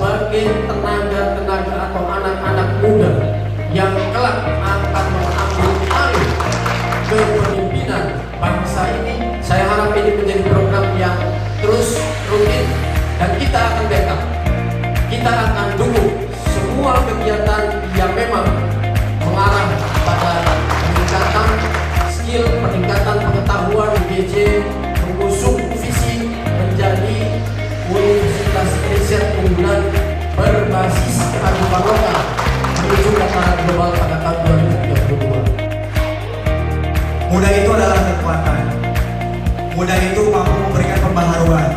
sebagai tenaga-tenaga atau anak-anak muda yang kelak akan mengambil alih kepemimpinan bangsa ini. Saya harap ini menjadi program yang terus rutin dan kita akan backup. Kita akan dukung semua kegiatan yang memang mengarah pada peningkatan skill, peningkatan pengetahuan UGJ, mengusung visi menjadi universitas riset unggulan berbasis kearifan lokal menuju tataran global pada tahun 2032. Muda itu adalah kekuatan. Muda itu mampu memberikan pembaharuan,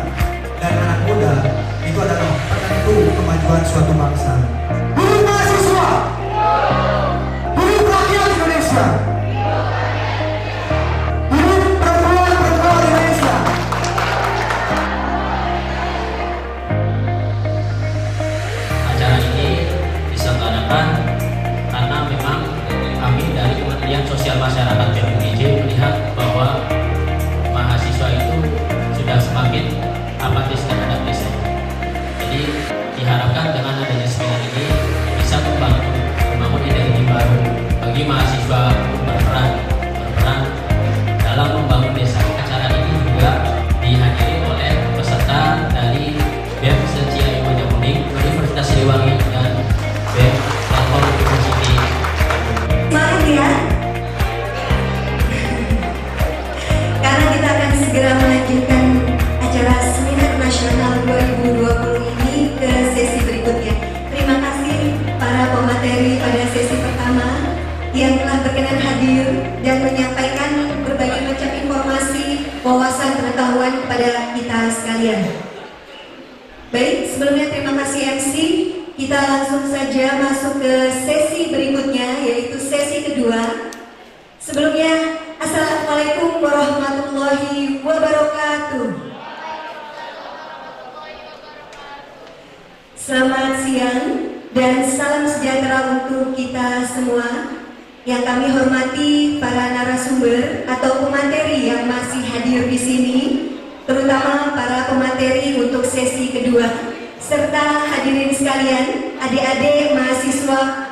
dan anak muda itu adalah penentu kemajuan suatu bangsa. Buruh mahasiswa, buruh rakyat Indonesia, buruh perempuan Indonesia. Acara ini diselenggarakan karena memang kami dari Kementerian Sosial Masyarakat BUMGJ melihat bahwa mahasiswa itu sudah semakin apatis terhadap riset. Jadi diharapkan dengan adanya seminar ini bisa membangun energi baru bagi mahasiswa untuk berperan dalam membangun desa. Acara ini juga dihadiri oleh peserta dari BEM Secia Mojokuning, Universitas Siliwangi, dan BEM Telkom University. Semangat ya, karena kita akan segera melanjutkan acara Seminar Nasional 2020 ini ke sesi berikutnya. Terima kasih para pemateri pada sesi pertama yang telah berkenan hadir dan menyampaikan berbagai macam informasi, wawasan pengetahuan kepada kita sekalian. Baik, sebelumnya terima kasih MC. Kita langsung saja masuk ke sesi berikutnya, yaitu sesi kedua. Sebelumnya, Assalamualaikum warahmatullahi wabarakatuh. Selamat siang dan salam sejahtera untuk kita semua. Yang kami hormati para narasumber atau pemateri yang masih hadir di sini, terutama para pemateri untuk sesi kedua, serta hadirin sekalian, adik-adik mahasiswa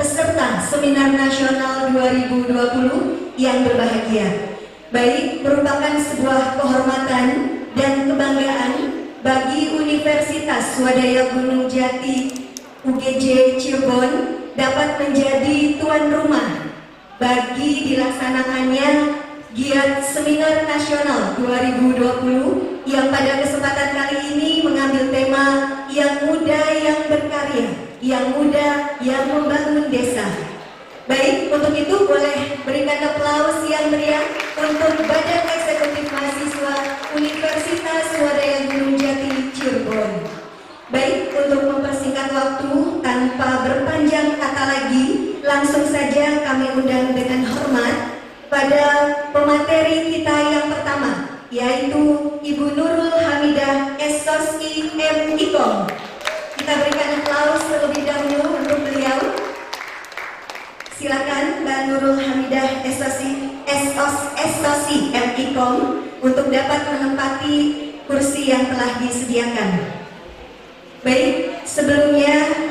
peserta Seminar Nasional 2020 yang berbahagia. Baik, merupakan sebuah kehormatan dan kebanggaan bagi Universitas Swadaya Gunung Jati UGJ Cirebon dapat menjadi tuan rumah bagi dilaksanakannya giat Seminar Nasional 2020 yang pada kesempatan kali ini mengambil tema yang muda yang berkarya, yang muda yang membangun desa. Baik, untuk itu boleh berikan aplaus yang meriah untuk Badan Eksekutif Mahasiswa Universitas Swadaya Gunung Jati Cirebon. Baik, untuk mempersingkat waktu tanpa berpanjang kata lagi, langsung saja kami undang dengan hormat pada pemateri kita yang pertama, yaitu Ibu Nurul Hamidah SOSI M.Ikom. Kita berikan aplaus terlebih dahulu untuk beliau. Silakan Mbak Nurul Hamidah SOSI M.Ikom untuk dapat menempati kursi yang telah disediakan. Baik, sebelumnya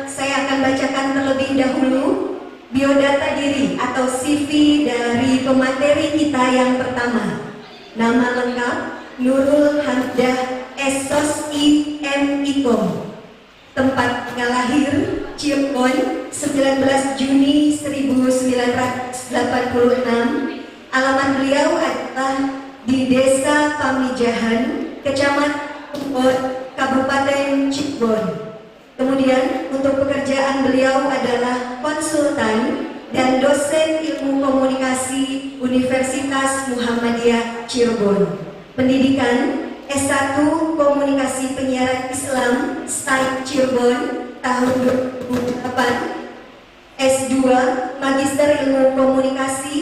saya akan bacakan terlebih dahulu biodata diri atau CV dari pemateri kita yang pertama. Nama lengkap Nurul Hamidah SOSI M.Ikom. Tempat lahir Cirebon, 19 Juni 1986. Alamat beliau adalah di Desa Pamijahan, Kecamatan Kabupaten Cirebon. Kemudian untuk pekerjaan beliau adalah konsultan dan dosen ilmu komunikasi Universitas Muhammadiyah Cirebon. Pendidikan S1 Komunikasi Penyiaran Islam STAI Cirebon tahun 2008, S2 Magister Ilmu Komunikasi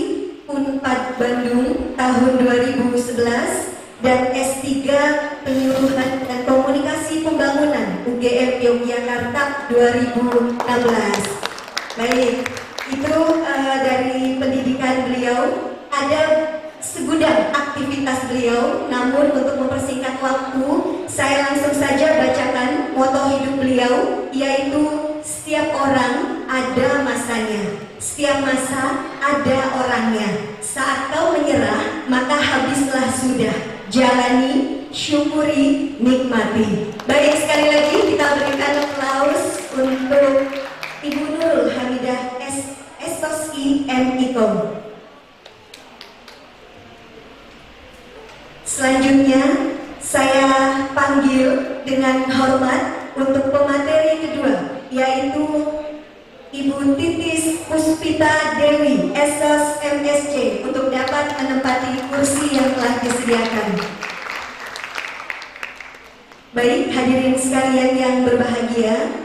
Unpad Bandung tahun 2011, dan S3 Penyuluhan dan Komunikasi Pembangunan UGM Yogyakarta 2016. Baik, itu dari pendidikan beliau. Ada segudang aktivitas beliau. Namun untuk mempersingkat waktu, saya langsung saja bacakan moto hidup beliau, yaitu setiap orang ada masanya, setiap masa ada orangnya. Saat kau menyerah, maka habislah sudah. Jalani, syukuri, nikmati. Baik, sekali lagi kita berikan aplaus untuk Ibu Nurul Hamidah SOSI MIKOM. Selanjutnya saya panggil dengan hormat untuk pemateri kedua, yaitu Ibu Titis Puspita Dewi SOS MSC untuk dapat menempati kursi yang telah disediakan. Baik, hadirin sekalian yang berbahagia,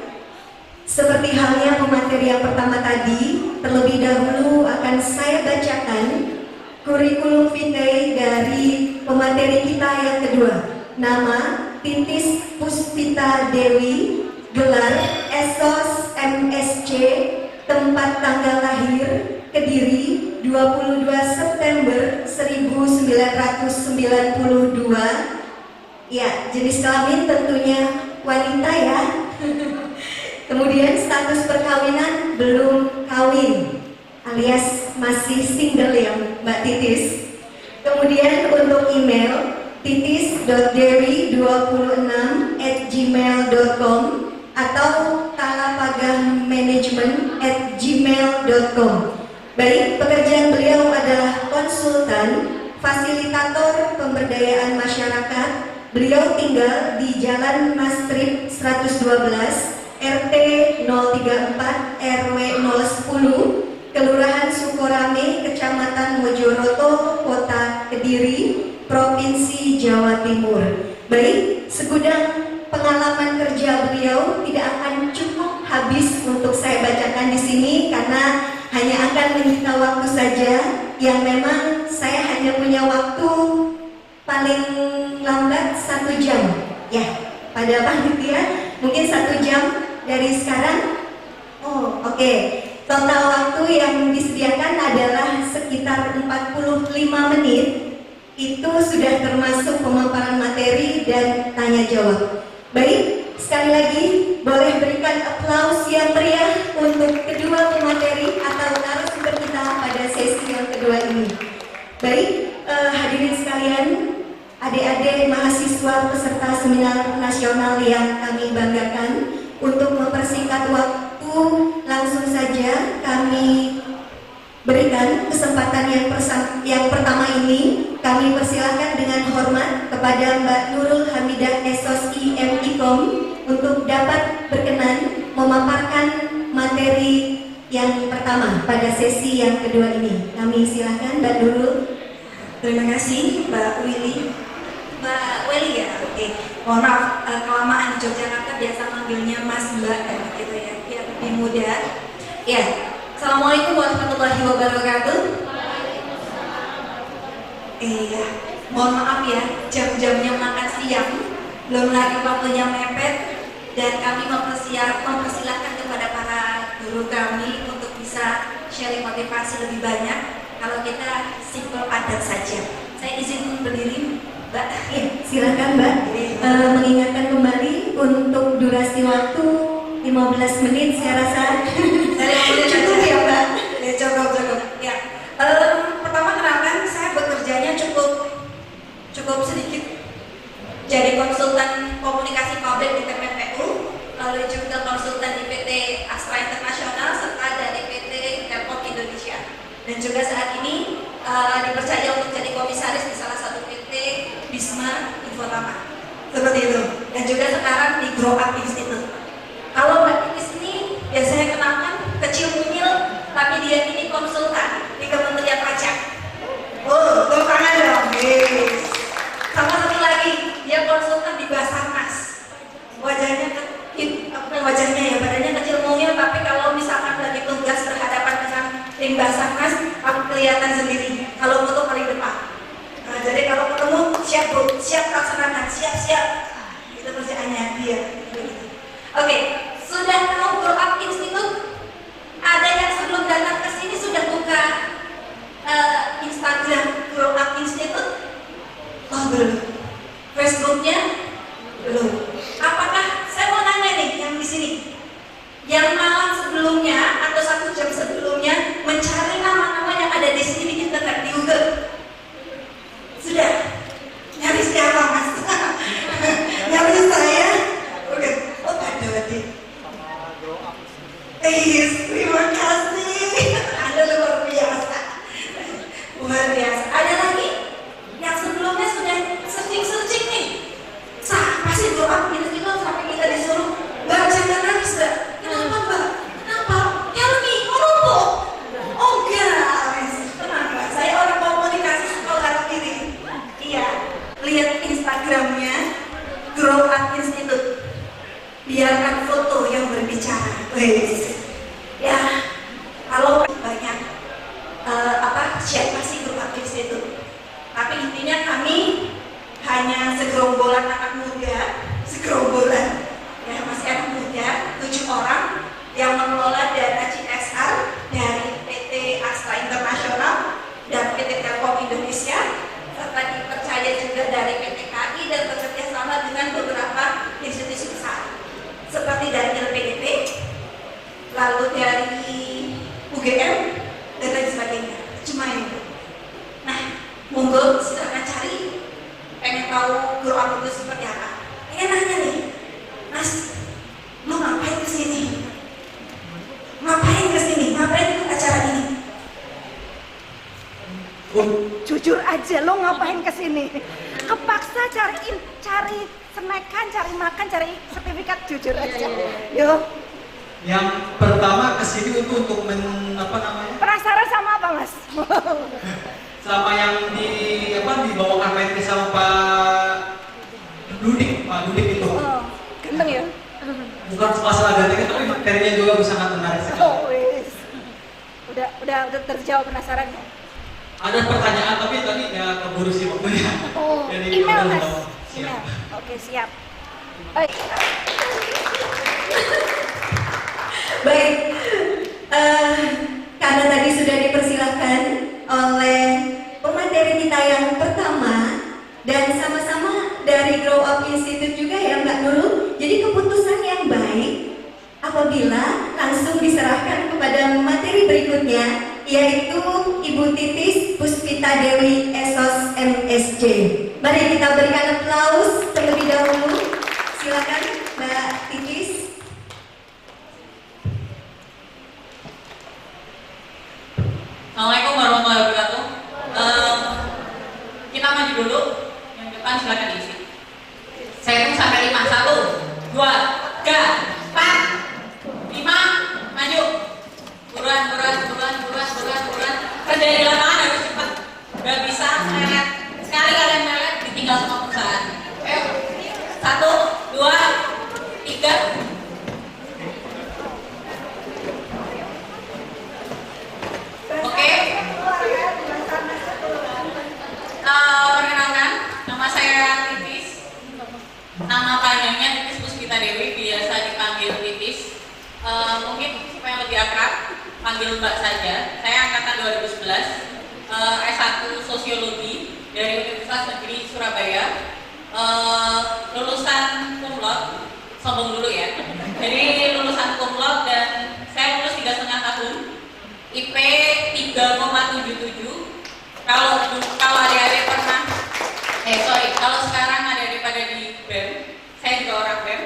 seperti halnya pemateri yang pertama tadi, terlebih dahulu akan saya bacakan kurikulum vitae dari pemateri kita yang kedua. Nama Titis Puspita Dewi, gelar SOS MSC, tempat tanggal lahir Kediri 22 September 1992. Ya, jenis kelamin tentunya wanita ya. Kemudian status perkawinan belum kawin, alias masih single ya Mbak Titis. Kemudian untuk email titis.dewi26@gmail.com atau talapagahmanagement@gmail.com. Baik, pekerjaan beliau adalah konsultan, fasilitator pemberdayaan masyarakat. Beliau tinggal di Jalan Mastrip 112, RT 034 RW 010, Kelurahan Sukorame, Kecamatan Mojoroto, Kota Kediri, Provinsi Jawa Timur. Baik, segudang pengalaman kerja beliau tidak akan cukup habis untuk saya bacakan di sini karena hanya akan menyita waktu saja, yang memang saya hanya punya waktu paling lambat 1 jam. Ya, pada panitia mungkin 1 jam dari sekarang. Oh, oke. Total waktu yang disediakan adalah sekitar 45 menit. Itu sudah termasuk pemaparan materi dan tanya jawab. Baik, sekali lagi boleh berikan aplaus yang meriah untuk kedua pemateri atau narasumber kita pada sesi yang kedua ini. Baik, hadirin sekalian, adik-adik mahasiswa peserta seminar nasional yang kami banggakan, untuk mempersingkat waktu, langsung saja kami berikan kesempatan yang pertama ini. Kami persilakan dengan hormat kepada Mbak Nurul Hamidah SOSI MIKOM untuk dapat berkenan memaparkan materi yang pertama pada sesi yang kedua ini. Kami silakan Mbak Nurul. Terima kasih Mbak Willy. Mbak Willy ya, oke. Mohon maaf, kelamaan di Yogyakarta biasa manggilnya Mas Mbak gitu ya, biar lebih mudah. Ya, Assalamualaikum warahmatullahi wabarakatuh. Ya, mohon maaf ya, jam-jamnya makan siang, belum lagi waktunya mepet, dan kami mempersilahkan kepada para guru kami untuk bisa sharing motivasi lebih banyak. Kalau kita simple padat saja. Saya izin berdiri, Mbak. Ya, silakan Mbak. Mengingatkan kembali untuk durasi waktu 15 menit, saya rasa cukup ya Mbak. Ya, cukup. Ya. Pertama kenalkan, saya bekerjanya cukup sedikit. Jadi konsultan komunikasi publik di TPPU, lalu juga konsultan di PT Astra Internasional serta dari PT Telkom Indonesia. Dan juga saat ini dipercaya untuk jadi komisaris di salah satu PT Bisma Infotama. Seperti itu. Dan juga sekarang di Grow Up Institute. Kalau Mbak Titis ini biasanya kenalkan kecil mungil, tapi dia ini konsultan di Kementerian Pajak. Oh, tepuk tangan dong. Yes. Sama satu lagi, dia konsultan di Basarnas. Wajahnya ya, badannya kecil mungil, tapi kalau misalkan lagi tugas berhadapan dengan tim Basarnas, aku kelihatan sendiri. Kalau foto paling depan. Nah, jadi kalau ketemu siap Bu, siap laksanakan, siap. Itu kerjaannya dia. Oke, sudah tahu Grow Up Institute? Ada yang sebelum datang ke sini sudah buka Instagram Grow Up Institute? berarti. Terima kasih. Anda luar biasa. Luar biasa. Ada lagi yang sebelumnya sudah searching nih. Siapa sih Grow Up Ministry itu sampai kita disuruh Mbak jangan nangis Mbak. Kenapa Mbak? Kenapa? Helmi, menumpuk. Oh guys, tenang Mbak. Saya orang komunikasi sekolah ini. Iya, lihat Instagramnya Grow Up Institute. Biarkan foto yang berbicara. Wes. Ya, kalau banyak siapa sih Grow Up Institute? Tapi intinya kami hanya segerombolan anak muda, segerombolan ya masih anak muda, 7 orang yang mengelola dana CSR dari PT Astra Internasional dan PT Telkom Indonesia, serta dipercaya juga dari PT KAI dan bekerja sama dengan beberapa institusi besar seperti dari LPDP, lalu dari UGM dan lain sebagainya. Cuma itu. Nah, monggo silakan cari. Pengen tahu Grow Up itu seperti apa? Pengen nanya nih, Mas, lu ngapain kesini? Ngapain kesini? Ngapain ikut acara ini? Jujur aja, lo ngapain kesini? Kepaksa cari senekan, cari makan, cari sertifikat, jujur aja. Yo. Yang pertama kesini untuk Penasaran sama apa, Mas? sama yang dibawakan materi sama Pak Dudik itu. Oh, ganteng ya? Bukan masalah ganteng, tapi materinya juga sangat menarik sekali. Oh, wis. Udah terjawab penasaran ya? Ada pertanyaan tapi tadi nggak keburu sih waktunya. Oh, Jadi email udah Mas. tahu. Email. Siap. Oke, siap. Baik. Baik, karena tadi sudah dipersilahkan oleh pemateri kita yang pertama dan sama-sama dari Grow Up Institute juga ya Mbak Nurul. Jadi keputusan yang baik apabila langsung diserahkan kepada materi berikutnya, yaitu Ibu Titis Puspita Dewi Esos MSc. Mari kita berikan aplaus terlebih dahulu. Silakan Mbak Titis. Assalamualaikum warahmatullahi wabarakatuh. Kita maju dulu. Yang depan silakan diisi. Saya hitung sampai 5. 1, 2, 3, 4, 5. Maju. Buruan. Kerja di lapangan harus cepat. Gak bisa melet. Sekali kalian melet ditinggal sama perusahaan. Ayo. 1, 2, 3. Oke. Perkenalkan, nama saya Titis. Nama panjangnya Titis Puspita Dewi, biasa dipanggil Titis. Mungkin supaya lebih akrab, panggil Mbak saja. Saya angkatan 2011, S1 Sosiologi dari Universitas Negeri Surabaya. Lulusan cum laude, sombong dulu ya. Jadi lulusan cum laude dan saya lulus 3,5 tahun. IP 3,77. Kalau adik-adik pernah kalau sekarang adik-adik pada di BEM, saya juga orang BEM.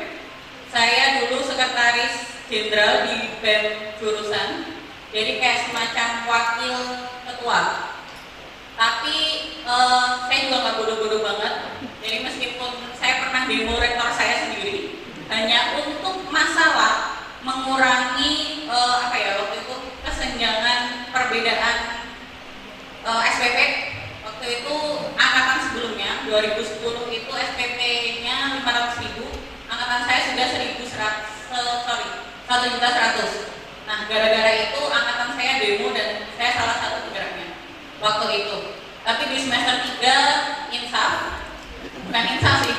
Saya dulu sekretaris jenderal di BEM jurusan. Jadi kayak semacam wakil ketua. Tapi saya juga nggak bodoh-bodoh banget. Jadi meskipun saya pernah demo rektor saya sendiri, hanya untuk masalah mengurangi waktu itu kesenjangan perbedaan SPP. Waktu itu angkatan sebelumnya 2010 itu SPP-nya 500.000, angkatan saya sudah 1.100.000. Nah, gara-gara itu angkatan saya demo dan saya salah satu penggeraknya waktu itu. Tapi di semester 3 bukan insaf sih,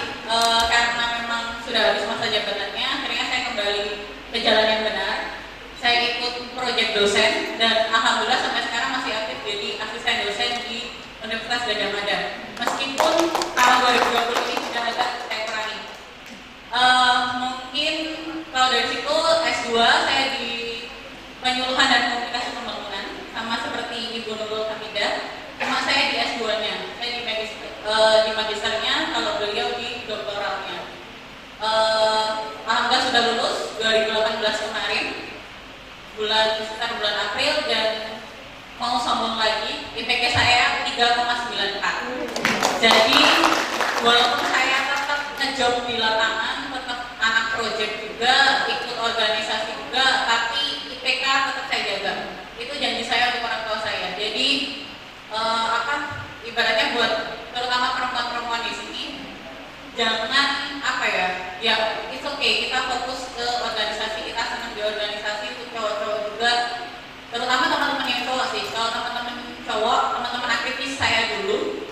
karena memang sudah habis masa jabatannya, akhirnya saya kembali ke jalan yang benar. Saya ikut proyek dosen dan alhamdulillah sampai sekarang masih aktif jadi asisten dosen di Universitas Gadjah Mada. Meskipun tahun 2020 ini sudah agak saya kurangi. Mungkin kalau dari situ S2 saya di penyuluhan dan komunikasi pembangunan sama seperti Ibu Nurul Hamidah. Cuma saya di S2-nya, saya di magisternya, kalau beliau di doktoralnya. Alhamdulillah sudah lulus kemarin, sekitar bulan April, dan mau sombong lagi, IPK saya 3,94. Jadi walaupun saya tetap ngejob di lapangan, tetap anak project juga, ikut organisasi juga, tapi IPK tetap saya jaga. Itu janji saya untuk orang tua saya. Jadi ibaratnya buat terutama perempuan-perempuan di sini, jangan ya it's okay, kita fokus ke organisasi, kita senang di organisasi. Untuk cowok-cowok juga, terutama teman-teman yang cowok sih. Kalau teman-teman cowok, teman-teman aktivis saya dulu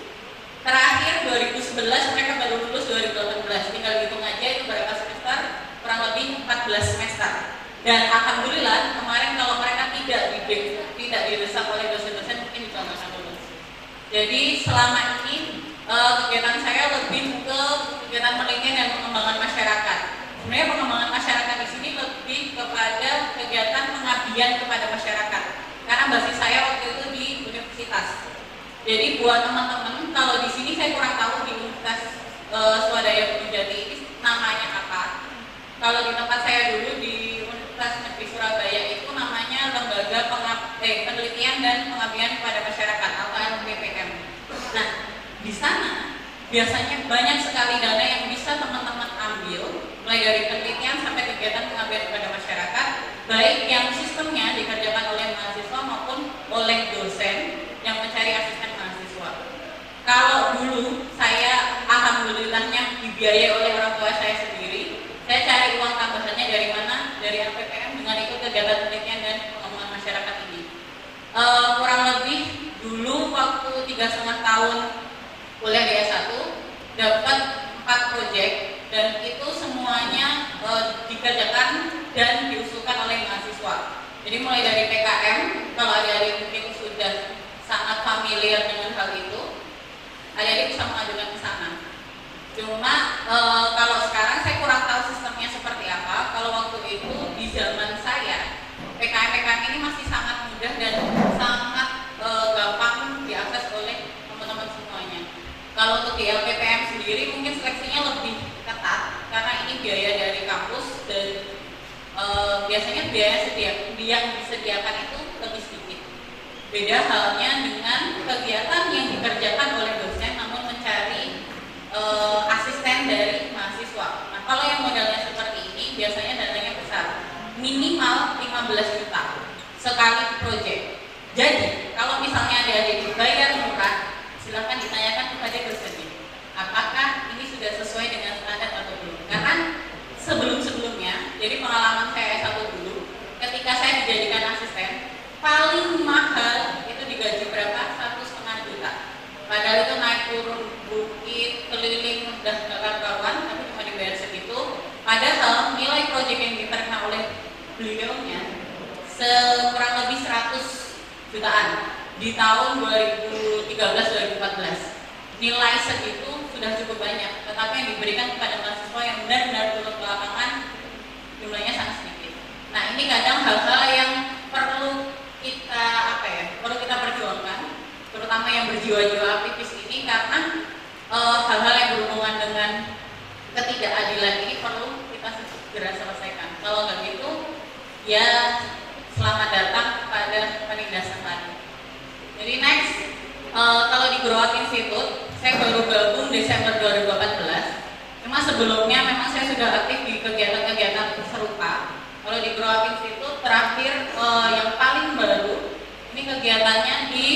terakhir 2011, mereka baru lulus 2018, tinggal hitung aja itu berapa semester, kurang lebih 14 semester. Dan alhamdulillah kemarin kalau mereka tidak didesak oleh dosen-dosen, mungkin bisa nggak lulus. Jadi selama ini kegiatan saya lebih ke kegiatan penelitian dan pengembangan masyarakat. Sebenarnya pengembangan masyarakat di sini lebih kepada kegiatan pengabdian kepada masyarakat. Karena basis saya waktu itu di universitas. Jadi buat teman-teman, kalau di sini saya kurang tahu di Universitas Swadaya Gunung Jati ini namanya apa. Kalau di tempat saya dulu di Universitas Negeri Surabaya itu namanya Lembaga Penelitian dan Pengabdian kepada Masyarakat atau LPPM. Nah, di sana biasanya banyak sekali dana yang bisa teman-teman ambil, mulai dari penelitian sampai kegiatan pengabdian kepada masyarakat, baik yang sistemnya dikerjakan oleh mahasiswa maupun oleh dosen yang mencari asisten mahasiswa. Kalau dulu saya alhamdulillahnya dibiayai oleh orang tua saya sendiri, saya cari uang tambahannya dari mana? Dari LPPM dengan ikut kegiatan penelitian dan pengembangan masyarakat ini. Kurang lebih dulu waktu 3,5 tahun kuliah di S1 dapat 4 proyek, dan itu semuanya dikerjakan dan diusulkan oleh mahasiswa. Jadi mulai dari PKM, kalau adik-adik mungkin sudah sangat familiar dengan hal itu, adik-adik bisa mengajukan ke sana. Cuma kalau sekarang saya kurang tahu sistemnya seperti apa. Kalau waktu itu di zaman saya, PKM ini masih sangat mudah dan sangat gampang diakses oleh teman-teman semuanya. Kalau untuk di LPPM sendiri mungkin seleksinya lebih ketat karena ini biaya dari kampus, dan biasanya biaya yang disediakan itu lebih sedikit. Beda halnya dengan kegiatan yang dikerjakan oleh dosen namun mencari asisten dari mahasiswa. Nah, kalau yang modalnya seperti ini biasanya dananya besar, minimal 15 juta sekali proyek. Jadi kalau misalnya adik-adik dibayar murah, silahkan ditanyakan kepada dosennya apakah ini sudah sesuai dengan standar atau belum. Karena sebelum-sebelumnya, jadi pengalaman saya S1 dulu, ketika saya dijadikan asisten, paling mahal itu digaji berapa? 1,5 juta. Padahal itu naik turun bukit, keliling, udah gak karuan, tapi cuma dibayar segitu. Padahal nilai proyek yang diterima oleh beliaunya kurang lebih 100 jutaan di tahun 2013-2014. Nilai segitu sudah cukup banyak, tetapi yang diberikan kepada mahasiswa yang benar-benar turun ke lapangan jumlahnya sangat sedikit. Nah, ini kadang hal-hal yang perlu kita perjuangkan, terutama yang berjiwa-jiwa aktivis ini, karena hal-hal yang berhubungan dengan ketidakadilan ini perlu kita segera selesaikan. Kalau nggak gitu, ya selamat datang pada penindasan tadi. Jadi next, kalau di Grow Up Institute, saya baru gabung Desember 2014. Cuma sebelumnya memang saya sudah aktif di kegiatan-kegiatan serupa. Kalau di Grow Up Institute terakhir yang paling baru ini kegiatannya di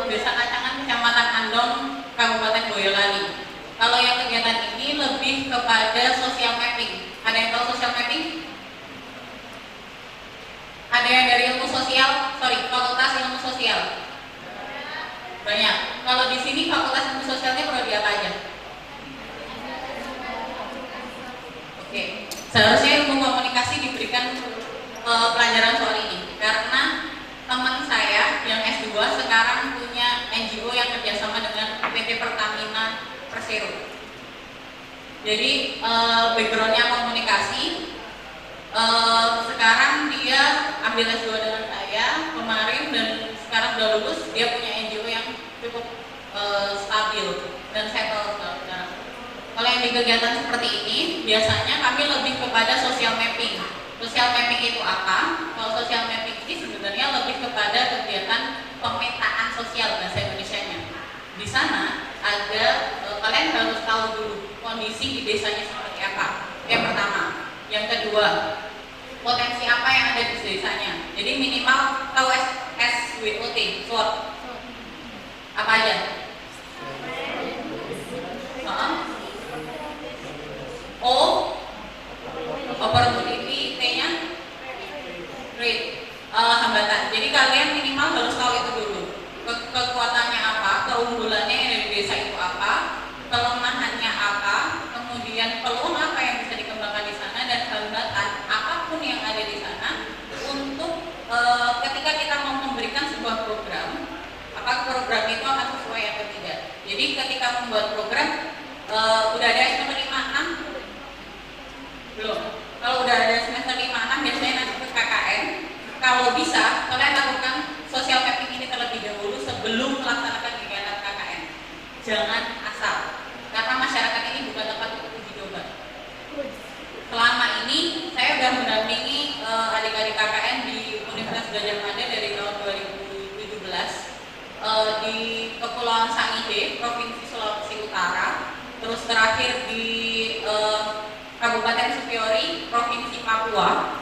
Desa Kacangan, Kecamatan Andong, Kabupaten Boyolali. Kalau yang kegiatan ini lebih kepada social mapping. Ada yang tahu social mapping? Ada yang dari fakultas ilmu sosial? Banyak. Kalau di sini fakultas ilmu sosialnya prodi apa aja? Oke. Seharusnya ilmu komunikasi diberikan pelajaran soal ini, karena teman saya yang S2 sekarang punya NGO yang kerjasama dengan PT Pertamina Persero. Jadi backgroundnya komunikasi. Sekarang dia ambil S2 dengan saya kemarin, dan sekarang udah lulus. Dia punya NGO yang cukup stabil dan settle sekarang. Kalau yang yang di kegiatan seperti ini, biasanya kami lebih kepada social mapping. Social mapping itu apa? Kalau social mapping ini sebenarnya lebih kepada kegiatan pemetaan sosial bahasa Indonesianya. Di sana ada kalian harus tahu dulu kondisi di desanya seperti apa. Yang pertama, yang kedua, potensi apa yang ada di desanya. Jadi minimal tahu SWOT, SWOT. Apa aja? O, opportunity, T-nya rate, hambatan. Jadi kalian minimal harus tahu itu dulu. Kekuatannya apa, keunggulannya yang ada di desa itu apa, kelemahannya apa, kemudian peluang apa yang bisa dikembangkan di sana, dan hambatan apapun yang ada di sana untuk ketika kita mau memberikan sebuah program, apakah program itu akan sesuai atau tidak. Jadi ketika membuat program, udah ada semester 5-6? Belum. Kalau udah ada semester 5-6 biasanya nanti ke KKN. Kalau bisa, kalian lakukan social mapping ini terlebih dahulu sebelum melaksanakan kegiatan KKN. Jangan asal, karena masyarakat ini bukan tempat untuk uji coba. Selama ini saya sudah mendampingi adik-adik KKN di Universitas Gadjah Mada dari tahun 2017 di Kepulauan Sangihe, Provinsi Sulawesi Utara, terus terakhir di Kabupaten Supiori, Provinsi Papua,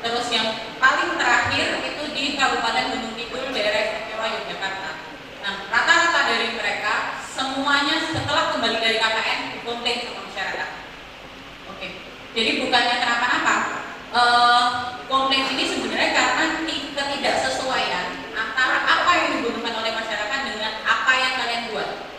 terus yang paling terakhir itu di Kabupaten Gunung Kidul, daerah istimewa Yogyakarta. Nah, rata-rata dari mereka semuanya setelah kembali dari KKN komplain sama masyarakat. Oke, jadi bukannya kenapa-napa. Komplain ini sebenarnya karena ketidaksesuaian antara apa yang dibutuhkan oleh masyarakat dengan apa yang kalian buat.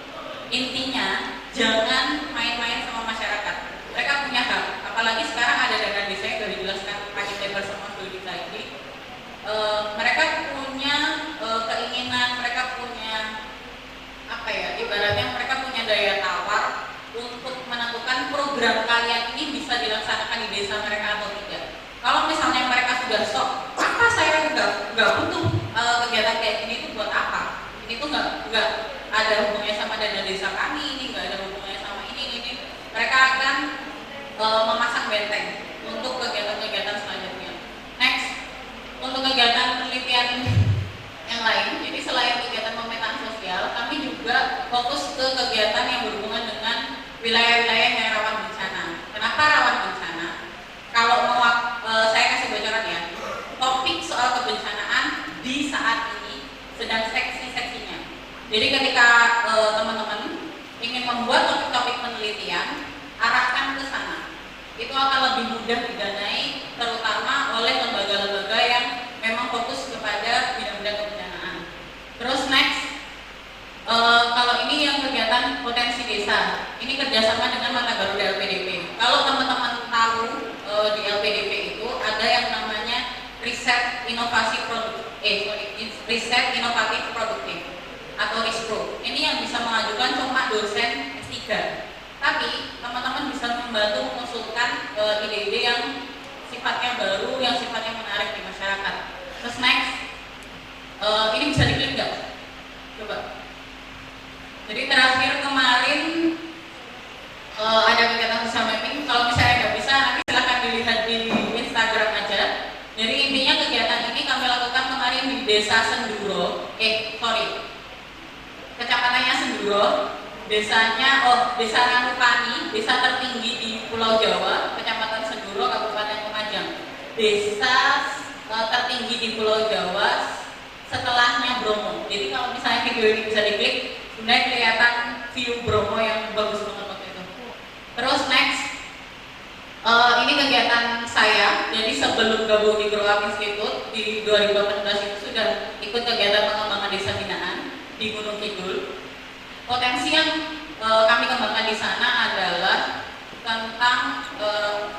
Intinya, jangan main-main sama masyarakat. Mereka punya hak, apalagi sekarang ada dana desa yang sudah dijelaskan Pak Lebar sama Dodi tadi. Mereka punya keinginan, mereka punya apa ya, ibaratnya mereka punya daya tawar untuk menentukan program kalian ini bisa dilaksanakan di desa mereka atau tidak. Kalau misalnya mereka sudah sok, apa saya nggak butuh kegiatan kayak gini itu buat apa? Ini tuh nggak ada hubungannya sama dana desa kami, ini nggak ada hubungannya sama ini. Mereka akan memasang benteng untuk kegiatan-kegiatan selanjutnya. Next, untuk kegiatan penelitian yang lain, jadi selain kegiatan pemetaan sosial, kami juga fokus ke kegiatan yang berhubungan dengan wilayah-wilayah yang rawan bencana. Kenapa rawan bencana? Kalau mau saya kasih bocoran ya, topik soal kebencanaan di saat ini sedang seksi-seksinya. Jadi ketika teman-teman ingin membuat topik-topik penelitian, arahkan ke sana. Itu akan lebih mudah didanai, terutama oleh lembaga-lembaga yang memang fokus kepada bidang-bidang kebencanaan. Terus next, kalau ini yang kegiatan potensi desa, ini kerjasama dengan Mata Garuda LPDP. Kalau teman-teman tahu di LPDP itu ada yang namanya riset inovatif produktif atau RISPRO. Ini yang bisa mengajukan cuma dosen S3. Tapi teman-teman bisa membantu mengusulkan ide-ide yang sifatnya baru, yang sifatnya menarik di masyarakat. Terus next, ini bisa diklik nggak? Coba. Jadi terakhir kemarin ada kegiatan social mapping. Kalau misalnya nggak bisa, nanti silahkan dilihat di Instagram aja. Jadi intinya kegiatan ini kami lakukan kemarin di Desa Senduro, kecamatannya Senduro. Desanya, Desa Ranupani, desa tertinggi di Pulau Jawa, Kecamatan Senduro, Kabupaten Lumajang. Desa tertinggi di Pulau Jawa setelahnya Bromo. Jadi kalau misalnya video ini bisa diklik, sebenarnya kelihatan view Bromo yang bagus banget waktu itu. Terus next, ini kegiatan saya. Jadi sebelum gabung di Grow Up Institute di 2018 itu sudah ikut kegiatan pengembangan desa binaan di Gunung Kidul. Potensi yang kami kembangkan di sana adalah tentang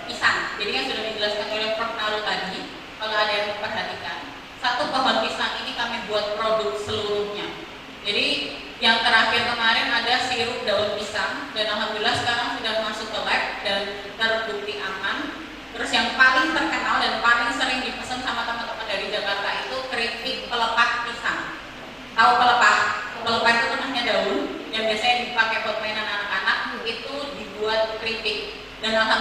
pisang. Jadi yang sudah dijelaskan oleh Prof. Naru tadi, kalau ada yang memperhatikan, satu pohon pisang ini kami buat produk seluruhnya. Jadi yang terakhir kemarin ada sirup daun pisang, dan alhamdulillah sekarang sudah masuk ke lab dan terbukti aman. Terus yang paling terkenal dan paling sering dipesan sama teman-teman dari Jakarta itu keripik pelepah pisang. Tahu pelepah? Pelepah itu tengahnya daun yang biasanya dipakai buat mainan anak-anak, itu dibuat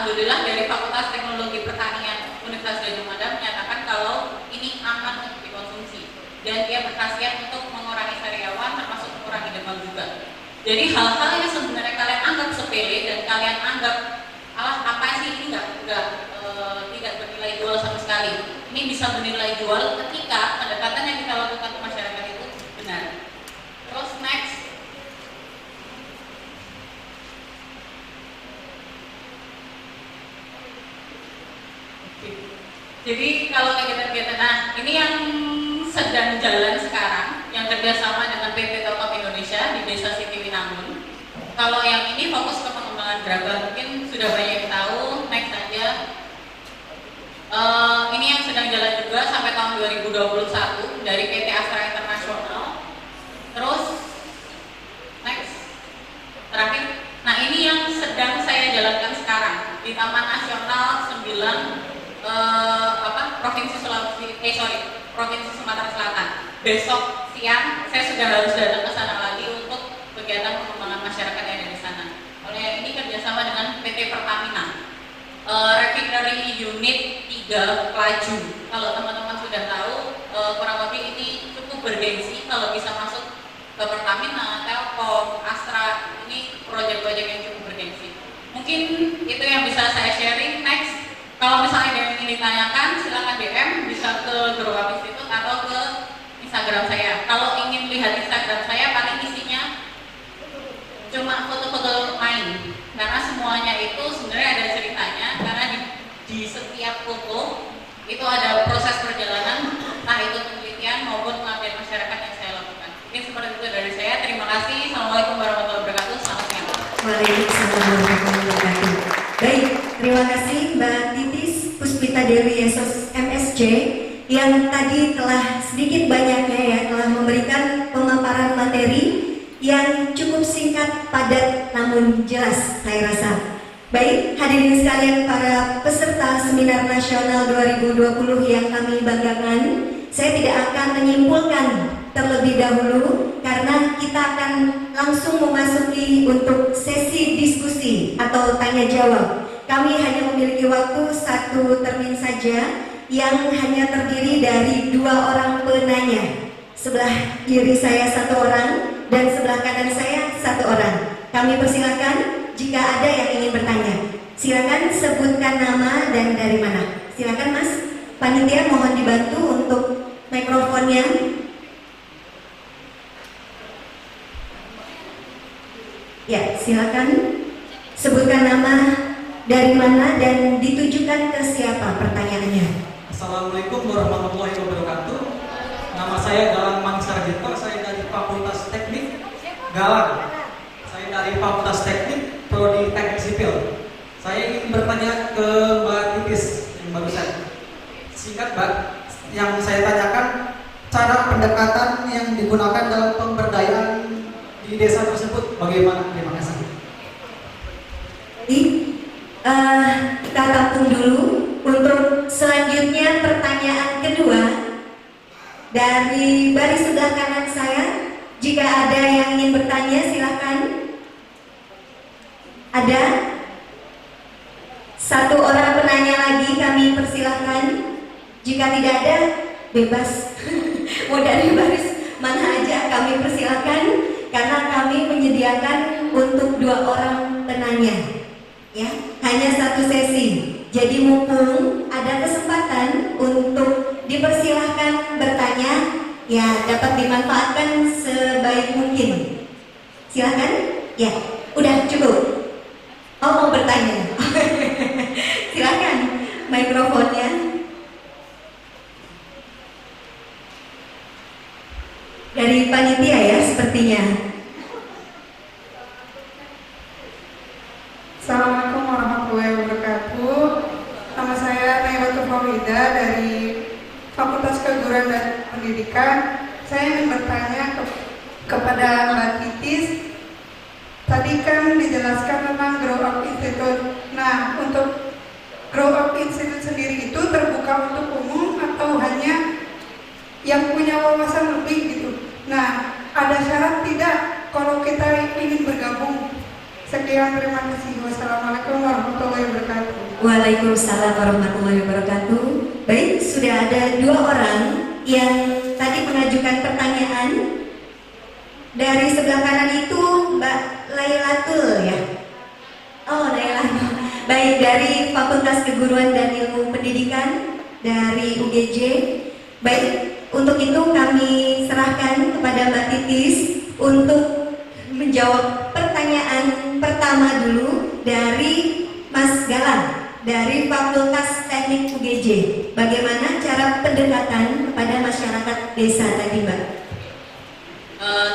alhamdulillah dari Fakultas Teknologi Pertanian Universitas Gadjah Mada menyatakan kalau ini aman untuk dikonsumsi dan dia berkhasiat untuk mengurangi sariawan termasuk mengurangi demam juga. Jadi hal-hal yang sebenarnya kalian anggap sepele dan kalian anggap apa sih ini tidak bernilai jual sama sekali. Ini bisa bernilai jual ketika pendekatan yang kita lakukan ke masyarakat itu benar. Terus next. Jadi kalau kegiatan-kegiatan, nah ini yang sedang jalan sekarang, yang kerjasama dengan PT Telkom Indonesia di Desa Sitiwinangun. Kalau yang ini fokus ke pengembangan gerakan, mungkin sudah banyak yang tahu. Next saja. Ini yang sedang jalan juga sampai tahun 2021 dari PT Astra Internasional. Terus next, terakhir. Nah ini yang sedang saya jalankan sekarang di Taman Nasional 9 Provinsi Sumatera Selatan. Besok siang saya sudah harus datang ke sana lagi untuk kegiatan pengembangan masyarakat yang ada di sana. Oleh ini kerjasama dengan PT Pertamina, Refinery Unit 3 Pelaju. Kalau teman-teman sudah tahu, kurang lebih ini cukup bergengsi kalau bisa masuk ke Pertamina, Telkom, Astra. Ini proyek-proyek yang cukup bergengsi. Mungkin itu yang bisa saya sharing. Next. Kalau misalnya ada yang ingin ditanyakan, silakan DM, bisa ke Grow Up Institute atau ke Instagram saya. Kalau ingin lihat Instagram saya, paling isinya cuma foto-foto main, karena semuanya itu sebenarnya ada ceritanya. Karena di setiap foto itu ada proses perjalanan, entah itu penelitian maupun pengabdian masyarakat yang saya lakukan. Mungkin seperti itu dari saya. Terima kasih. Assalamualaikum warahmatullahi wabarakatuh. Selamat siang. Waalaikumsalam warahmatullahi wabarakatuh. Baik, terima kasih Mbak Titis Puspita Dewi Yesus MSc yang tadi telah sedikit banyaknya ya telah memberikan pemaparan materi yang cukup singkat, padat, namun jelas saya rasa. Baik, hadirin sekalian para peserta Seminar Nasional 2020 yang kami banggakan, saya tidak akan menyimpulkan terlebih dahulu karena kita akan langsung memasuki untuk sesi diskusi atau tanya jawab. Kami hanya memiliki waktu 1 termin saja yang hanya terdiri dari 2 orang penanya. Sebelah kiri saya 1 orang dan sebelah kanan saya 1 orang. Kami persilakan jika ada yang ingin bertanya. Silakan sebutkan nama dan dari mana. Silakan Mas. Panitia mohon dibantu untuk mikrofonnya. Ya, silakan sebutkan nama, dari mana, dan ditujukan ke siapa pertanyaannya. Assalamualaikum warahmatullahi wabarakatuh. Nama saya Galang Mangsarjito, saya dari Fakultas Teknik Galang. Saya dari Fakultas Teknik, Prodi Teknik Sipil. Saya ingin bertanya ke Mbak Titis yang barusan. Singkat Mbak, yang saya tanyakan cara pendekatan yang digunakan dalam pemberdayaan di desa tersebut bagaimana? Terima kasih. Kita tampung dulu untuk selanjutnya pertanyaan kedua dari baris sebelah kanan saya. Jika ada yang ingin bertanya silakan. Ada 1 orang penanya lagi kami persilahkan. Jika tidak ada bebas mau dari baris mana aja kami persilahkan karena kami menyediakan untuk 2 orang penanya. Ya, hanya 1 sesi. Jadi mumpung ada kesempatan untuk dipersilahkan bertanya, ya dapat dimanfaatkan sebaik mungkin. Silakan. Ya, udah cukup. Oh, mau bertanya? Silakan mikrofonnya. Dari panitia ya sepertinya. Assalamualaikum warahmatullahi wabarakatuh. Nama saya Naiwatul Fawida dari Fakultas Keguruan dan Pendidikan. Saya ingin bertanya kepada Mbak Titis. Tadi kan dijelaskan tentang Grow Up Institute. Nah, untuk Grow Up Institute sendiri itu terbuka untuk umum atau hanya yang punya wawasan lebih gitu? Nah, ada syarat tidak kalau kita ingin bergabung? Sekian, terima kasih. Wassalamualaikum warahmatullahi wabarakatuh. Waalaikumsalam warahmatullahi wabarakatuh. Baik, sudah ada 2 orang yang tadi mengajukan pertanyaan. Dari sebelah kanan itu Mbak Lailatul ya. Oh, Lailatul. Baik, dari Fakultas Keguruan dan Ilmu Pendidikan dari UGJ. Baik, untuk itu kami serahkan kepada Mbak Titis untuk menjawab pertanyaan pertama dulu dari Mas Galang dari Fakultas Teknik UGJ. Bagaimana cara pendekatan kepada masyarakat desa tadi, Mbak?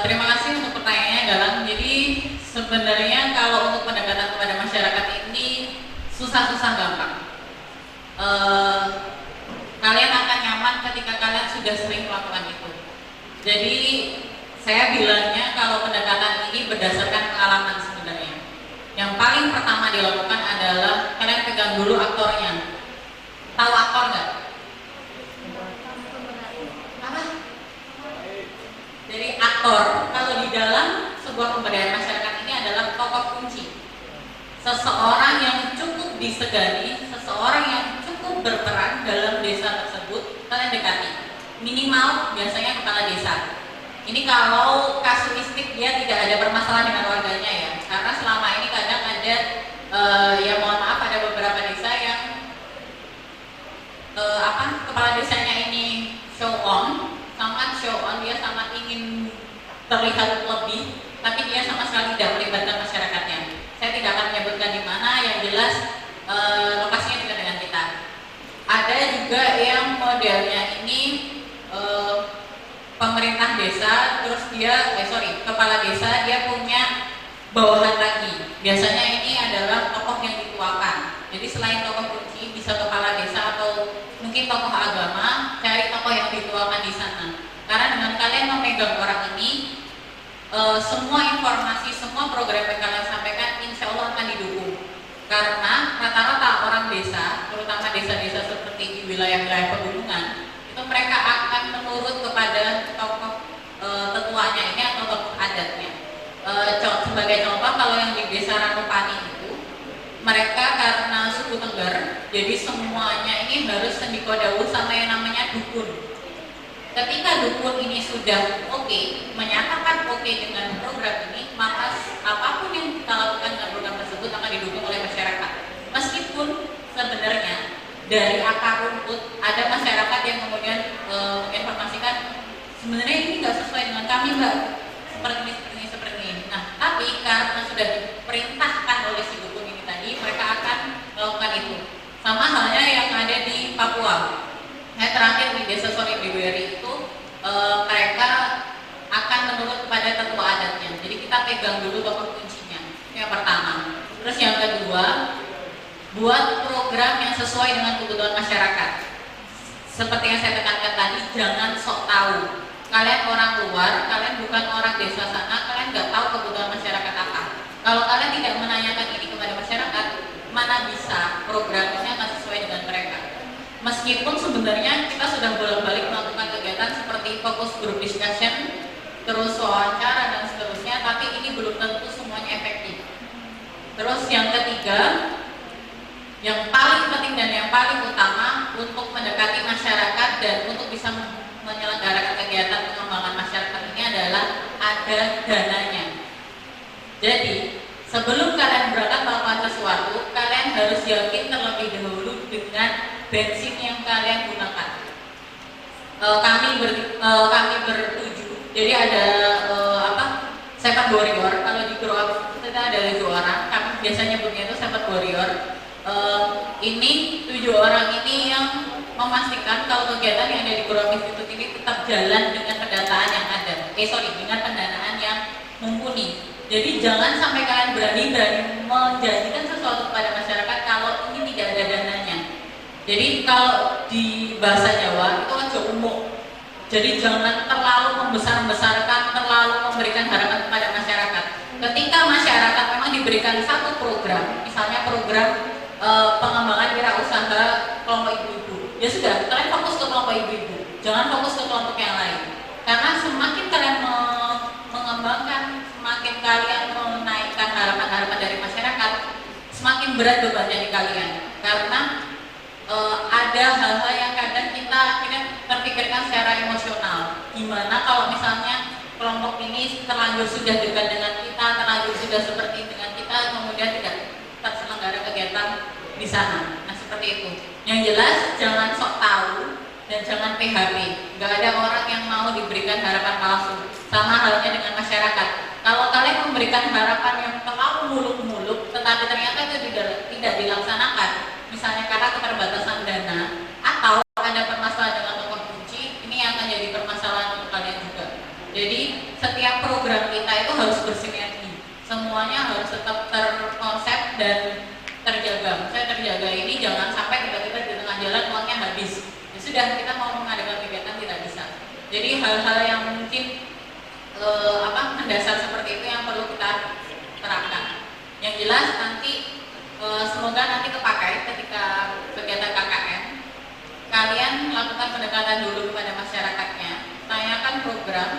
Terima kasih untuk pertanyaannya, Galang. Jadi sebenarnya kalau untuk pendekatan kepada masyarakat ini susah-susah gampang. Kalian akan nyaman ketika kalian sudah sering melakukan itu. Jadi saya bilangnya kalau pendekatan ini berdasarkan pengalaman sebenarnya. Yang paling pertama dilakukan adalah kalian pegang dulu aktornya. Tahu aktor nggak? Apa? Dari aktor, kalau di dalam sebuah pemberdayaan masyarakat ini adalah tokoh kunci. Seseorang yang cukup disegani, seseorang yang cukup berperan dalam desa tersebut, kalian dekati. Minimal biasanya kepala desa. Ini kalau kasuistik dia tidak ada permasalahan dengan warganya ya, karena selama ini kadang ada ya mohon maaf ada beberapa desa yang kepala desanya ini show on, dia sangat ingin terlihat lebih, tapi dia sama sekali tidak melibatkan masyarakatnya. Saya tidak akan menyebutkan di mana, yang jelas lokasinya tidak dengan kita. Ada juga yang modelnya ini pemerintah desa, terus dia kepala desa, dia punya bawahan lagi. Biasanya ini adalah tokoh yang dituakan. Jadi selain tokoh kunci, bisa kepala desa atau mungkin tokoh agama, cari tokoh yang dituakan di sana. Karena dengan kalian memegang orang ini, semua informasi, semua program yang kalian sampaikan insya Allah akan didukung. Karena rata-rata orang desa, terutama desa-desa seperti di wilayah-wilayah pegunungan, itu mereka akan menurut kepada tokoh tetuanya ini atau tokoh adatnya. Sebagai contoh, kalau yang di desa Ranupani itu, mereka karena suku Tengger, jadi semuanya ini harus sendiko dawuh sama yang namanya dukun. Ketika dukun ini sudah oke, menyatakan oke dengan program ini, maka apapun yang kita lakukan dengan program tersebut akan didukung oleh masyarakat. Meskipun sebenarnya dari akar rumput ada masyarakat yang kemudian menginformasikan sebenarnya ini nggak sesuai dengan kami, Mbak, seperti ini. Nah, tapi karena sudah diperintahkan oleh si dukun ini tadi, mereka akan melakukan itu. Sama halnya yang ada di Papua. Terakhir di desa Soribeweri itu mereka akan menurut kepada tetua adatnya. Jadi kita pegang dulu tokoh kuncinya. Itu yang pertama. Terus yang kedua, buat program yang sesuai dengan kebutuhan masyarakat. Seperti yang saya tekankan tadi, jangan sok tahu. Kalian orang luar, kalian bukan orang desa sana, kalian nggak tahu kebutuhan masyarakat apa. Kalau kalian tidak menanyakan ini kepada masyarakat, mana bisa programnya nggak sesuai dengan mereka. Meskipun sebenarnya kita sudah bolak-balik melakukan kegiatan seperti fokus group discussion, terus wawancara dan seterusnya, tapi ini belum tentu semuanya efektif. Terus yang ketiga, yang paling penting dan yang paling utama untuk mendekati masyarakat dan untuk bisa menyelenggarakan kegiatan pengembangan masyarakat ini adalah ada dananya. Jadi sebelum kalian berangkat melakukan sesuatu, kalian harus yakin terlebih dahulu dengan bensin yang kalian gunakan. Kami bertujuh, jadi ada Seven Warrior. Kalau di grup kita ada 7 orang, kami biasanya nyebutnya itu Seven Warrior. Ini 7 orang ini yang memastikan kalau kegiatan yang ada di Grup Institut ini tetap jalan dengan pendataan yang ada. Dengan pendanaan yang mumpuni. Jadi jangan sampai kalian berani menjanjikan sesuatu kepada masyarakat kalau ini tidak ada dananya. Jadi kalau di bahasa Jawa itu aja umum. Jadi jangan terlalu membesar-besarkan, terlalu memberikan harapan kepada masyarakat. Ketika masyarakat memang diberikan satu program, misalnya program pengembangan wirausaha kelompok ibu-ibu, ya sudah, kalian fokus ke kelompok ibu-ibu, jangan fokus ke kelompok yang lain. Karena semakin kalian mengembangkan, semakin kalian menaikkan harapan-harapan dari berat bebannya di kalian, karena ada hal-hal yang kadang kita terpikirkan secara emosional. Gimana kalau misalnya kelompok ini terlanjur sudah dekat dengan kita, terlanjur sudah seperti dengan kita, kemudian tidak terselenggara kegiatan di sana. Nah seperti itu. Yang jelas jangan sok tahu dan jangan PHP. Nggak ada orang yang mau diberikan harapan palsu. Sama halnya dengan masyarakat. Kalau kalian memberikan harapan yang terlalu muluk-muluk, tetapi ternyata itu tidak dilaksanakan, misalnya karena keterbatasan dana atau ada permasalahan dengan tokoh kunci, ini akan jadi permasalahan untuk kalian juga. Jadi setiap program kita itu harus bersinergi, semuanya harus tetap terkonsep dan terjaga. Saya terjaga ini jangan sampai tiba-tiba di tengah jalan uangnya habis. Ya sudah, kita mau mengadakan kegiatan tidak bisa. Jadi hal-hal yang mungkin mendasar seperti itu yang perlu kita terapkan. Yang jelas nanti semoga nanti kepakai ketika kegiatan KKN. Kalian lakukan pendekatan dulu kepada masyarakatnya, tanyakan program,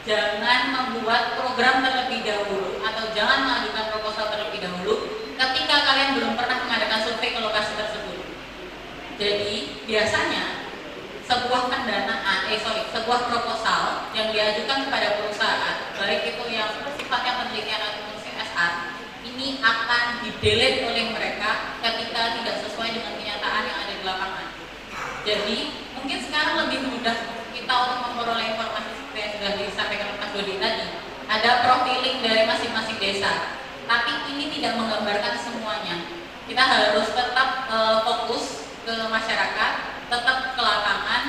jangan membuat program terlebih dahulu atau jangan mengajukan proposal terlebih dahulu ketika kalian belum pernah mengadakan survei ke lokasi tersebut. Jadi biasanya sebuah sebuah proposal yang diajukan kepada perusahaan, baik itu yang sifatnya penelitian atau CSR, ini akan di-delete oleh mereka ketika tidak sesuai dengan kenyataan yang ada di lapangan. Jadi mungkin sekarang lebih mudah kita untuk memperoleh informasi seperti yang sudah disampaikan oleh Mas Dodi tadi. Ada profiling dari masing-masing desa, tapi ini tidak menggambarkan semuanya. Kita harus tetap fokus ke masyarakat, tetap ke lapangan,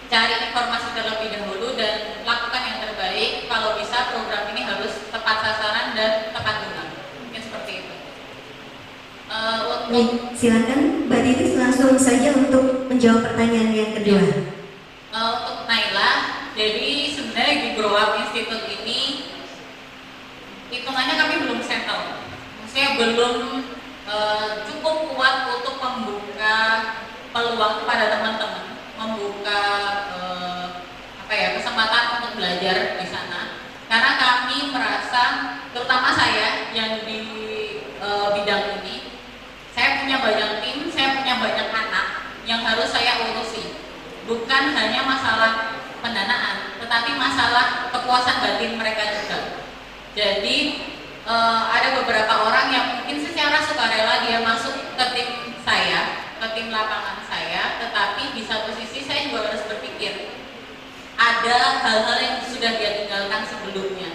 cari informasi terlebih dahulu dan lakukan yang terbaik. Kalau bisa program ini harus tepat sasaran dan tepat guna. Mungkin seperti itu. Baik, silakan Mbak Titis langsung saja untuk menjawab pertanyaan yang kedua. Untuk Naila, jadi sebenarnya di Grow Up Institute ini hitungannya kami belum settle. Maksudnya belum cukup kuat untuk membuka peluang kepada teman-teman, membuka kesempatan untuk belajar di sana. Karena kami merasa, terutama saya yang di bidang ini, saya punya banyak tim, saya punya banyak anak yang harus saya urusi. Bukan hanya masalah pendanaan, tetapi masalah kepuasan batin mereka juga. Jadi ada beberapa orang yang mungkin secara sukarela dia masuk ke tim saya, ke tim lapangan saya, tetapi di satu sisi saya juga harus berpikir ada hal-hal yang sudah dia tinggalkan sebelumnya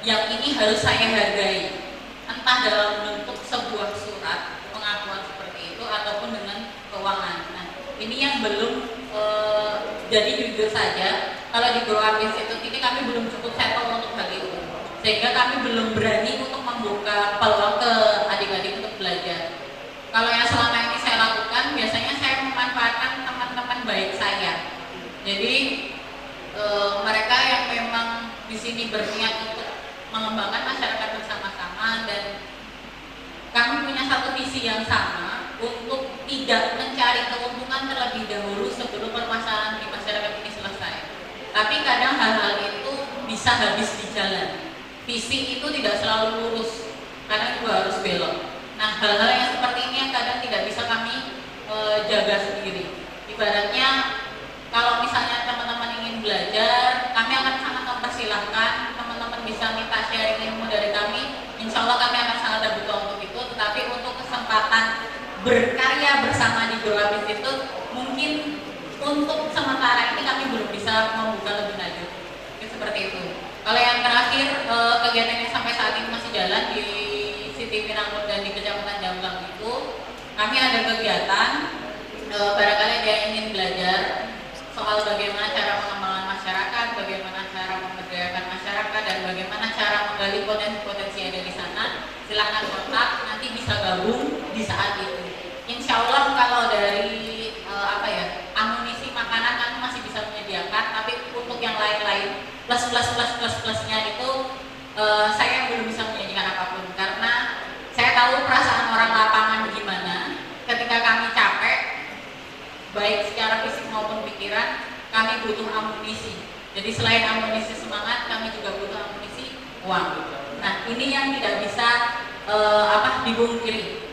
yang ini harus saya hargai, entah dalam bentuk sebuah surat pengakuan seperti itu ataupun dengan keuangan. Nah ini yang belum jadi jujur saja, kalau di Grow Up Institute ini kami belum cukup settle untuk hal itu, sehingga kami belum berani untuk membuka peluang ke adik-adik untuk belajar. Kalau yang selama ini saya lakukan, biasanya saya memanfaatkan teman-teman baik saya. Jadi mereka yang memang di sini berniat untuk mengembangkan masyarakat bersama-sama, dan kami punya satu visi yang sama untuk tidak mencari keuntungan terlebih dahulu sebelum permasalahan di masyarakat ini selesai. Tapi kadang hal-hal itu bisa habis di jalan. Visi itu tidak selalu lurus, kadang juga harus belok. Nah, hal-hal yang seperti ini yang kadang tidak bisa kami jaga sendiri. Ibaratnya, kalau misalnya teman-teman ingin belajar, kami akan sangat mempersilahkan teman-teman bisa minta sharing ilmu dari kami. Insya Allah kami akan sangat terbuka untuk itu. Tetapi untuk kesempatan berkarya bersama di Grow Up Institute, mungkin untuk sementara ini kami belum bisa membuka lebih lanjut. Seperti itu. Kalau yang terakhir, kegiatan yang sampai saat ini masih jalan di Siti Pinanggun dan di Kecamatan Jamblang itu, kami ada kegiatan, barangkali ada yang ingin belajar soal bagaimana cara pengembangan masyarakat, bagaimana cara memberdayakan masyarakat, dan bagaimana cara menggali potensi-potensi yang ada di sana. Silakan kontak, nanti bisa gabung di saat itu. Insya Allah kalau dari amunisi makanan kami masih bisa menyediakan, tapi untuk yang lain-lain plusnya itu saya belum bisa menyajikan apapun, karena saya tahu perasaan orang lapangan gimana ketika kami capek, baik secara fisik maupun pikiran. Kami butuh amunisi. Jadi selain amunisi semangat, kami juga butuh amunisi uang. Nah ini yang tidak bisa dibungkiri.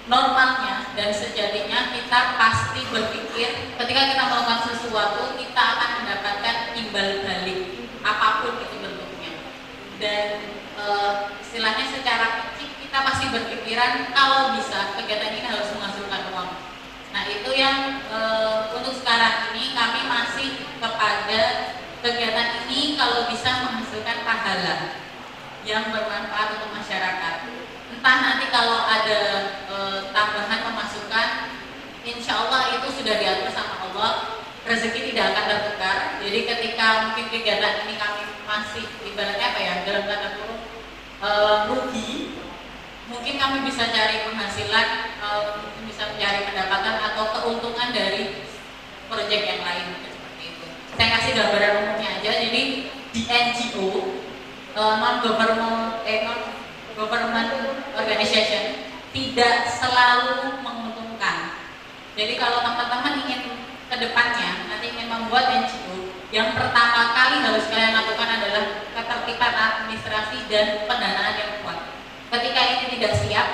normalnya dan sejatinya kita pasti berpikir ketika kita melakukan sesuatu kita akan mendapatkan imbal balik apapun itu bentuknya. Dan istilahnya secara fisik kita pasti berpikiran kalau bisa kegiatan ini harus menghasilkan uang. Nah itu yang untuk sekarang ini kami masih kepada kegiatan ini kalau bisa menghasilkan pahala yang bermanfaat untuk masyarakat. Entah nanti kalau ada tambahan pemasukan, insya Allah itu sudah diatur sama Allah, rezeki tidak akan tertukar. Jadi ketika mungkin kegiatan ini kami masih ibaratnya apa ya, dalam tanda kurung rugi, mungkin kami bisa cari penghasilan, mungkin bisa mencari pendapatan atau keuntungan dari proyek yang lain seperti itu. Saya kasih gambaran umumnya aja. Jadi di NGO, non-government organization tidak selalu menguntungkan. Jadi kalau teman-teman ingin kedepannya nanti ingin membuat NGO, yang pertama kali harus kalian lakukan adalah ketertiban administrasi dan pendanaan yang kuat. Ketika ini tidak siap,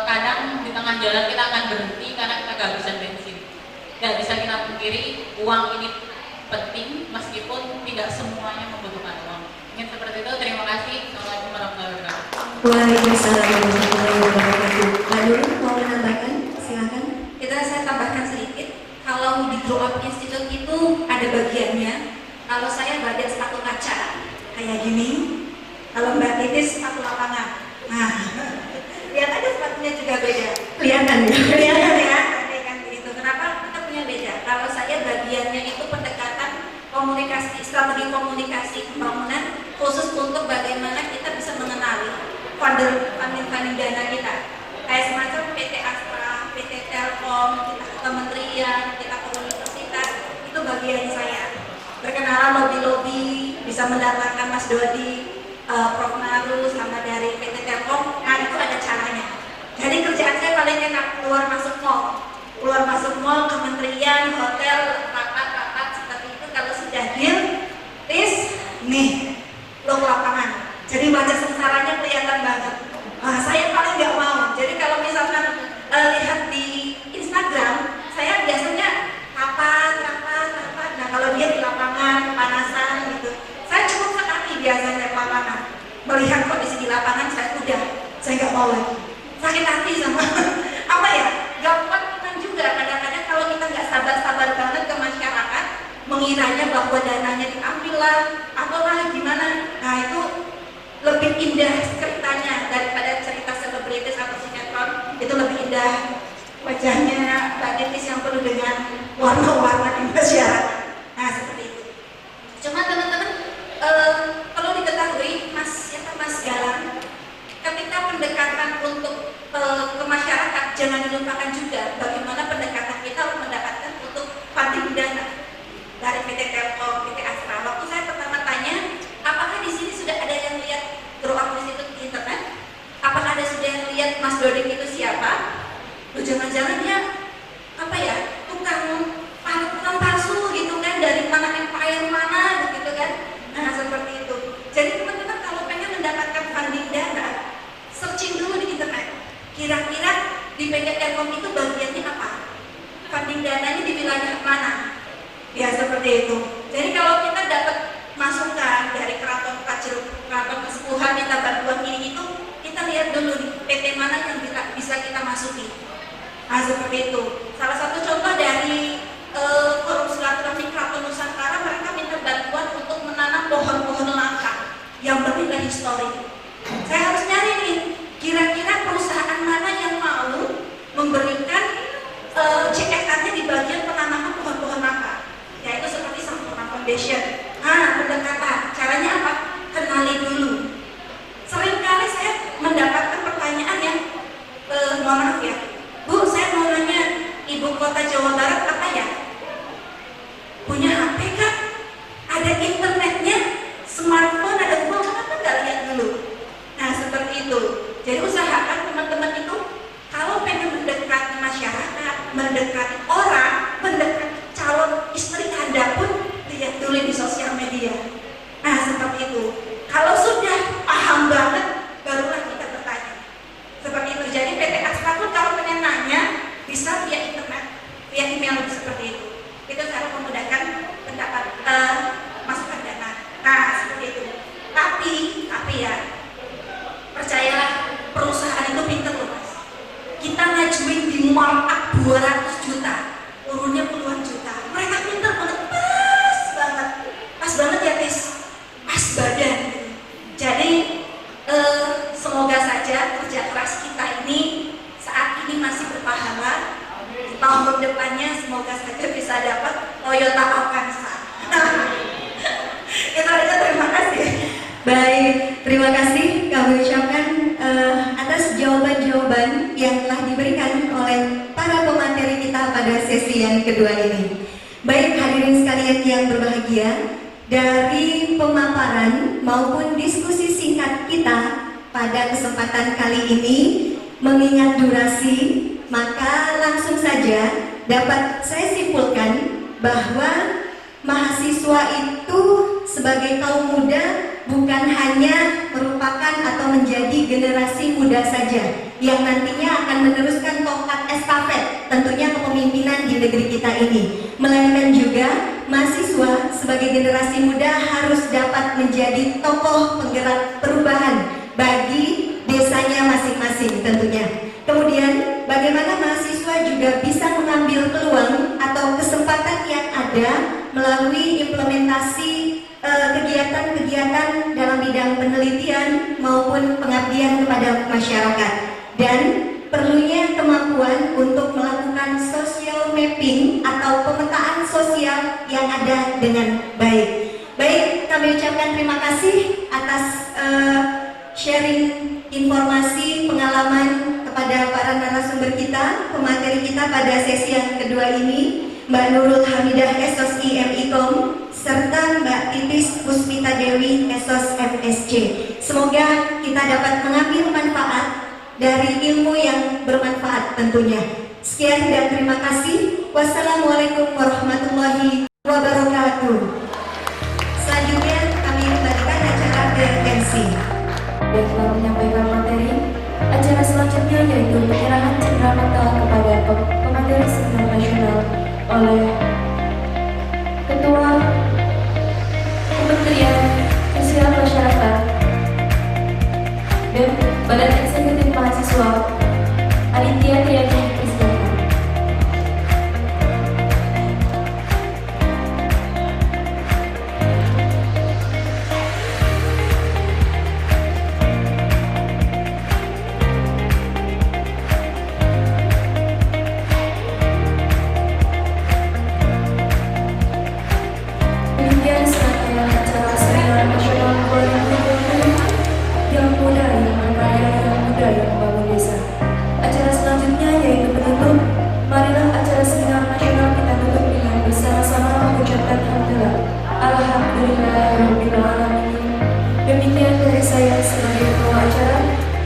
kadang di tengah jalan kita akan berhenti karena kita kehabisan bensin. Gak bisa kita pungkiri uang ini penting meskipun tidak semuanya membutuhkan uang. Mungkin seperti itu. Terima kasih. Assalamualaikum warahmatullahi wabarakatuh. Waalaikumsalam warahmatullahi wabarakatuh. Pak Nurul mau menambahkan? Silakan. Saya tambahkan sedikit. Kalau di Grow Up Institute itu ada bagiannya. Kalau saya bagian sepatu kaca kayak gini. Kalau Mbak Titis sepatu lapangan. Nah, lihat aja sepatunya juga beda. Kelihatan ya? Kelihatan ya. Kan begitu. Kenapa kita punya beda? Kalau saya bagiannya itu pendekatan komunikasi, strategi komunikasi pembangunan khusus untuk bagaimana kita bisa mengenali funding dana kita. Kayak semacam PT Astra, PT Telkom, kita ke kementerian, kita ke universitas, itu bagian saya. Berkenalan lobby-lobby, bisa mendatangkan Mas Dodi, Prof. Naru, sama dari PT Telkom. Nah itu ada caranya. Jadi kerjaan saya paling enak keluar masuk mall, kementerian, hotel, rapat seperti itu. Kalau sudah deal, nih lo ke lapangan. Jadi wajah sengsaranya kelihatan banget. Nah, saya paling nggak mau. Jadi kalau misalkan lihat di Instagram, saya biasanya rapat. Nah kalau dia di lapangan, kepanasan gitu, saya cukup sekali biasanya ke lapangan. Melihat kondisi di lapangan, saya nggak mau lagi. Sakit hati sama apa ya? Gak kuat iman juga. Kadang-kadang kalau kita nggak sabar banget ke masyarakat, mengiranya bahwa dananya diambil lah, apalah gimana. Nah itu lebih indah ceritanya daripada cerita selebritis atau sinetron. Itu lebih indah wajahnya Mbak Titis yang penuh dengan warna-warna di masyarakat. Nah seperti itu. Cuma teman-teman perlu diketahui Mas Galang, ketika pendekatan untuk ke masyarakat jangan dilupakan juga bagaimana pendekatan kita untuk mendapatkan untuk funding dana dari PT Telkom, PT Astra. Waktu saya pertama tanya, apakah di sini sudah ada yang lihat Grow Up Institute di internet? Apakah ada sudah yang lihat Mas Dodik itu siapa? Loh jangan-jangan dia apa ya, tukang palsu gitu kan, dari mana empire mana gitu kan. Nah seperti itu. Jadi teman-teman kalau pengen mendapatkan funding dana, searching dulu di internet. Kira-kira di PT Telkom itu bagiannya apa? Funding dananya di wilayah mana? Ya seperti itu. Jadi kalau kita dapat masukan dari keraton kesepuhan minta bantuan ini itu, kita lihat dulu di PT mana yang bisa kita masuki. Nah seperti itu. Salah satu contoh dari forum silaturahmi Keraton Nusantara, mereka minta bantuan untuk menanam pohon-pohon langka yang bernilai histori. Saya harus nyari nih, kira-kira perusahaan mana yang mau memberikan CSR-nya di bagian penanaman pohon-pohon langka. Yaitu seperti Sampurna Foundation. Nah, pendekatan. Caranya apa? Kenali dulu. Seringkali saya mendapatkan pertanyaan yang mohon maaf ya, Bu, saya mau nanya ibu kota Jawa Barat apa ya? Punya HP kan? Ada internetnya? Smartphone, ada Google, kenapa nggak lihat dulu? Nah, seperti itu. Jadi usahakan teman-teman itu kalau pengen mendekati masyarakat, mendekati orang, mendekati calon istri Anda pun lihat dulu di sosial media. Nah seperti itu. Kalau sudah paham banget, barulah kita bertanya. Seperti itu. Jadi PT Astra pun keyakinan seperti itu. Itu cara memudahkan pendapat masukan dana. Nah seperti itu. Tapi ya percayalah perusahaan itu pinter loh mas. Kita ngajuin di markup 200 juta, turunnya puluhan juta. Mereka pinter banget, pas banget ya tis, pas badan. Jadi semoga saja kerja keras kita ini saat ini masih berpahala. Tahun depannya semoga saja bisa dapat Toyota Avanza. Itu aja, terima kasih. Baik, terima kasih kami ucapkan atas jawaban-jawaban yang telah diberikan oleh para pemateri kita pada sesi yang kedua ini. Baik hadirin sekalian yang berbahagia, dari pemaparan maupun diskusi singkat kita pada kesempatan kali ini, mengingat durasi, maka langsung saja dapat saya simpulkan bahwa mahasiswa itu sebagai kaum muda bukan hanya merupakan atau menjadi generasi muda saja yang nantinya akan meneruskan tongkat estafet tentunya kepemimpinan di negeri kita ini, melainkan juga mahasiswa sebagai generasi muda harus dapat menjadi tokoh penggerak perubahan bagi desanya masing-masing tentunya. Kemudian bagaimana mahasiswa juga bisa mengambil peluang atau kesempatan yang ada melalui implementasi kegiatan-kegiatan dalam bidang penelitian maupun pengabdian kepada masyarakat, dan perlunya kemampuan untuk melakukan social mapping atau pemetaan sosial yang ada dengan baik. Baik, kami ucapkan terima kasih atas sharing informasi pengalaman kepada para narasumber kita, pemateri kita pada sesi yang kedua ini, Mbak Nurul Hamidah Esos IMIKOM serta Mbak Titis Puspita Dewi Esos MSC. Semoga kita dapat mengambil manfaat dari ilmu yang bermanfaat tentunya. Sekian dan terima kasih. Wassalamualaikum warahmatullahi wabarakatuh. Selanjutnya kami kembalikan acara ke MC. Dan telah menyampaikan materi, acara selanjutnya yaitu penyerahan cenderamata kepada pemateri seminar nasional oleh Ketua Kementerian Sosial Masyarakat dan Badan Eksekutif Mahasiswa Aditya Triadi Krisnanta. Demikian serangkaian acara seminar nasional 2020 yang muda yang berkarya yang muda yang membangun desa. Acara selanjutnya yaitu penutup. Marilah acara seminar nasional kita tutup dengan bersama-sama mengucapkan alhamdulillah. Alhamdulillahirobbilalamin. Demikian dari saya sebagai ketua acara.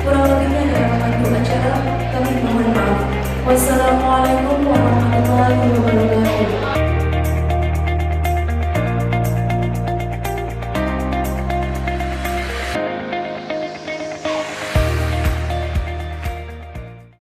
Kurang lebihnya dalam pandu acara kami mohon maaf. Wassalamualaikum